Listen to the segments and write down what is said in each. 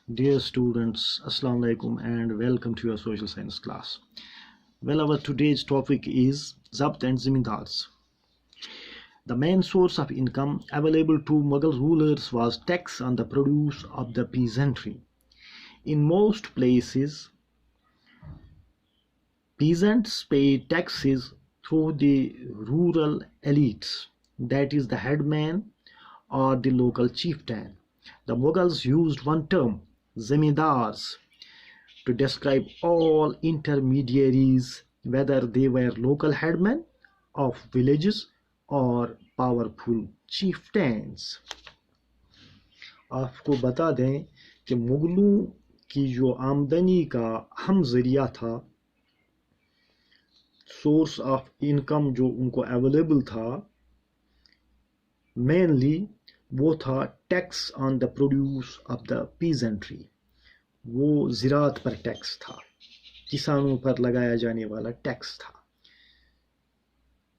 Dear students, Assalamu alaikum and welcome to your social science class. Well, our today's topic is Zabt and Zamindars. The main source of income available to Mughal rulers was tax on the produce of the peasantry. In most places, peasants paid taxes through the rural elites, that is, the headman or the local chieftain. The Mughals used one term, zamindars, to describe all intermediaries, whether they were local headmen of villages or powerful chieftains. आपको बता दें कि मुगलों की जो आमदनी का अहम ज़रिया था, सोर्स ऑफ इनकम जो उनको अवेलेबल था, मेनली वो था tax on the produce of the peasantry. वो ज़राअत पर टैक्स था, किसानों पर लगाया जाने वाला टैक्स था.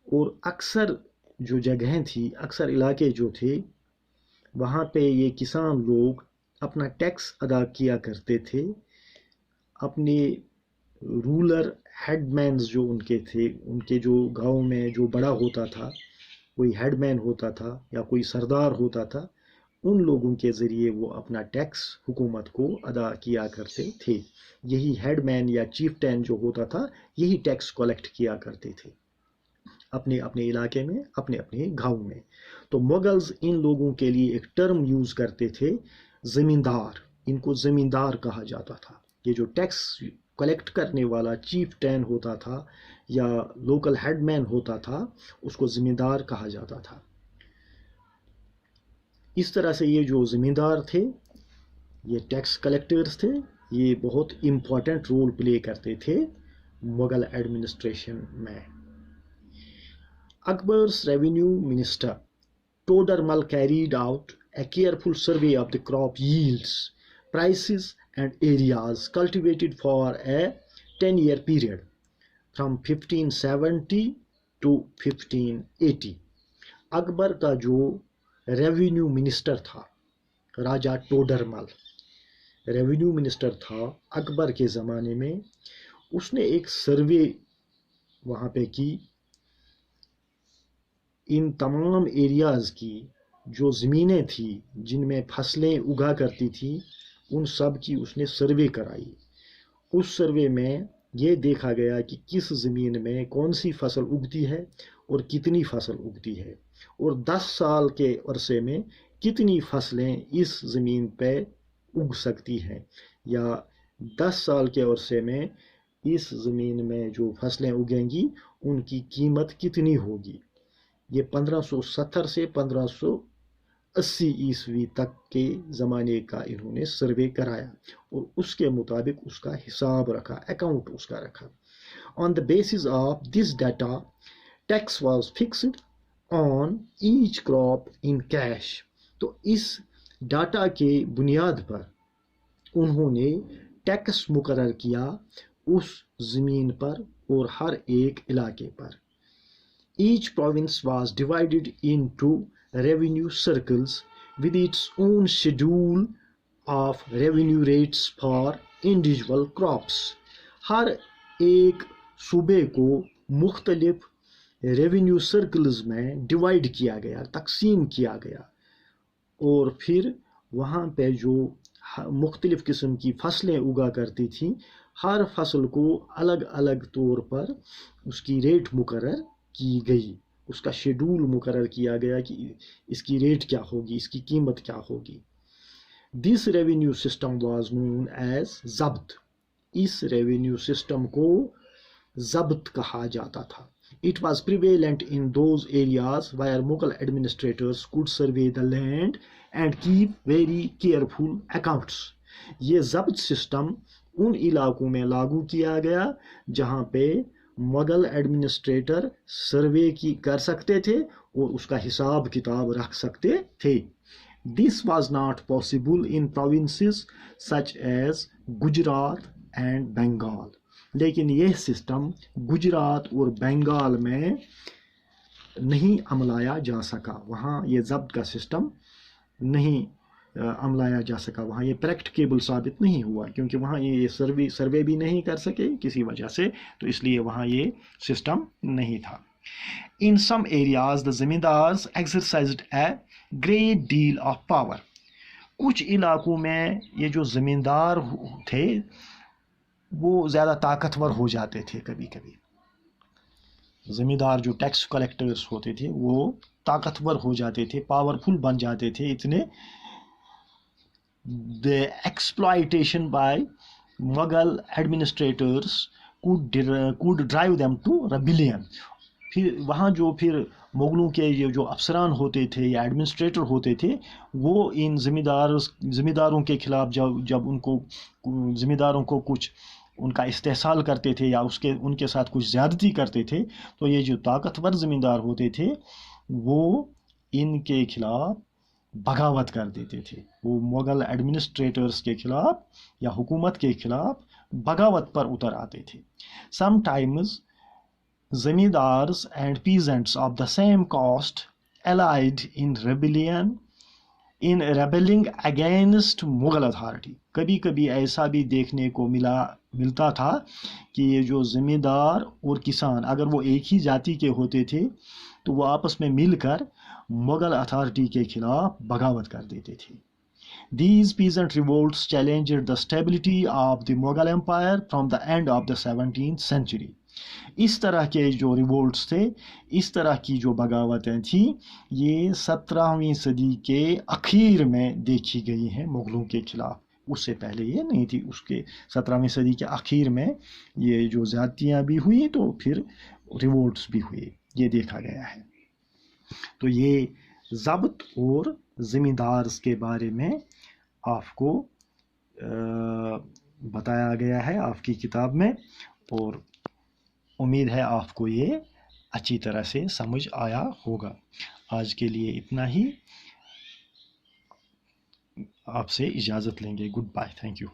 और अक्सर जो जगहें थी, अक्सर इलाके जो थे, वहाँ पे ये किसान लोग अपना टैक्स अदा किया करते थे. अपने रूलर हेडमैन्स जो उनके थे, उनके जो गांव में जो बड़ा होता था, कोई हेडमैन होता था या कोई सरदार होता था, उन लोगों के ज़रिए वो अपना टैक्स हुकूमत को अदा किया करते थे. यही हेडमैन या चीफटैन जो होता था, यही टैक्स कलेक्ट किया करते थे अपने अपने इलाके में, अपने अपने गांव में. तो मुगल्स इन लोगों के लिए एक टर्म यूज़ करते थे, ज़मींदार. इनको ज़मींदार कहा जाता था. ये जो टैक्स कलेक्ट करने वाला चीफटैन होता था या लोकल हेडमैन होता था, उसको ज़मींदार कहा जाता था. इस तरह से ये जो ज़मींदार थे, ये टैक्स कलेक्टर्स थे, ये बहुत इम्पॉर्टेंट रोल प्ले करते थे मुगल एडमिनिस्ट्रेशन में. Akbar's revenue minister Todermal carried out a careful survey of the crop yields, prices and areas cultivated for a 10-year period from 1570 to 1580. Akbar का जो रेवेन्यू मिनिस्टर था, राजा Todarmal revenue minister था अकबर के ज़माने में. उसने एक सर्वे वहाँ पे की, इन तमाम एरियाज़ की जो ज़मीनें थी जिनमें फसलें उगा करती थी, उन सब की उसने सर्वे कराई. उस सर्वे में ये देखा गया कि किस ज़मीन में कौन सी फसल उगती है और कितनी फसल उगती है, और 10 साल के अरसे में कितनी फसलें इस ज़मीन पे उग सकती हैं, या 10 साल के अरसे में इस ज़मीन में जो फसलें उगेंगी उनकी कीमत कितनी होगी. ये 1570 से 1580 ईस्वी तक के ज़माने का इन्होंने सर्वे कराया और उसके मुताबिक उसका हिसाब रखा, अकाउंट उसका रखा. On the basis of this data tax was fixed on each crop in cash. तो इस डाटा के बुनियाद पर उन्होंने टैक्स मुकर्रर किया उस ज़मीन पर और हर एक इलाके पर. Each province was divided into revenue circles with its own schedule of revenue rates for individual crops. हर एक सूबे को मुख्तलिफ रेवेन्यू सर्कल्स में डिवाइड किया गया, तकसीम किया गया, और फिर वहाँ पे जो मुख्तलिफ किस्म की फसलें उगा करती थी, हर फसल को अलग अलग तौर पर उसकी रेट मुकर्रर की गई, उसका शेड्यूल मुकर्रर किया गया कि इसकी रेट क्या होगी, इसकी कीमत क्या होगी. This revenue system was known as zabt. इस रेवेन्यू सिस्टम को जब्त कहा जाता था. It was prevalent in those areas where Mughal administrators could survey the land and keep very careful accounts. ये जब्त सिस्टम उन इलाकों में लागू किया गया जहाँ पे मुगल एडमिनिस्ट्रेटर सर्वे की कर सकते थे और उसका हिसाब किताब रख सकते थे. This was not possible in provinces such as Gujarat and Bengal. लेकिन यह सिस्टम गुजरात और बंगाल में नहीं अमलाया जा सका, वहाँ ये जब्त का सिस्टम नहीं लाया जा सका, वहाँ ये प्रैक्टिकेबल साबित नहीं हुआ, क्योंकि वहाँ ये सर्वे भी नहीं कर सके किसी वजह से, तो इसलिए वहाँ ये सिस्टम नहीं था. In some areas the zamindars exercised a great deal of power. कुछ इलाकों में ये जो ज़मींदार थे वो ज़्यादा ताकतवर हो जाते थे. कभी कभी ज़मींदार जो टैक्स कलेक्टर्स होते थे वो ताकतवर हो जाते थे, पावरफुल बन जाते थे इतने. The exploitation by Mughal administrators could drive them to rebellion. फिर वहाँ जो फिर मुगलों के ये जो अफसरान होते थे या एडमिनिस्ट्रेटर होते थे वो इन ज़मींदारों के खिलाफ जब उनको ज़मींदारों को कुछ उनका इस्तेहसाल करते थे या उनके साथ कुछ ज़्यादती करते थे, तो ये जो ताकतवर ज़मींदार होते थे वो इनके खिलाफ बगावत कर देते थे. वो मुग़ल एडमिनिस्ट्रेटर्स के खिलाफ या हुकूमत के खिलाफ बगावत पर उतर आते थे. Sometimes zamindars and peasants of the same caste allied in rebelling against Mughal authority. कभी कभी ऐसा भी देखने को मिलता था कि ये जो ज़मींदार और किसान अगर वो एक ही जाति के होते थे तो वो आपस में मिलकर मुग़ल अथॉरिटी के खिलाफ बगावत कर देते थे. These peasant revolts challenged the stability of the Mughal Empire from the end of the 17th century. इस तरह के जो रिवोल्ट्स थे, इस तरह की जो बगावतें थी, ये 17वीं सदी के आखिर में देखी गई हैं मुग़लों के खिलाफ. उससे पहले ये नहीं थी. उसके 17वीं सदी के आखिर में ये जो ज़्यादतियाँ भी हुई तो फिर रिवोल्ट्स भी हुए, ये देखा गया है. तो ये ज़ब्त और ज़मींदार के बारे में आपको बताया गया है आपकी किताब में, और उम्मीद है आपको ये अच्छी तरह से समझ आया होगा. आज के लिए इतना ही. आपसे इजाज़त लेंगे. Goodbye. Thank you.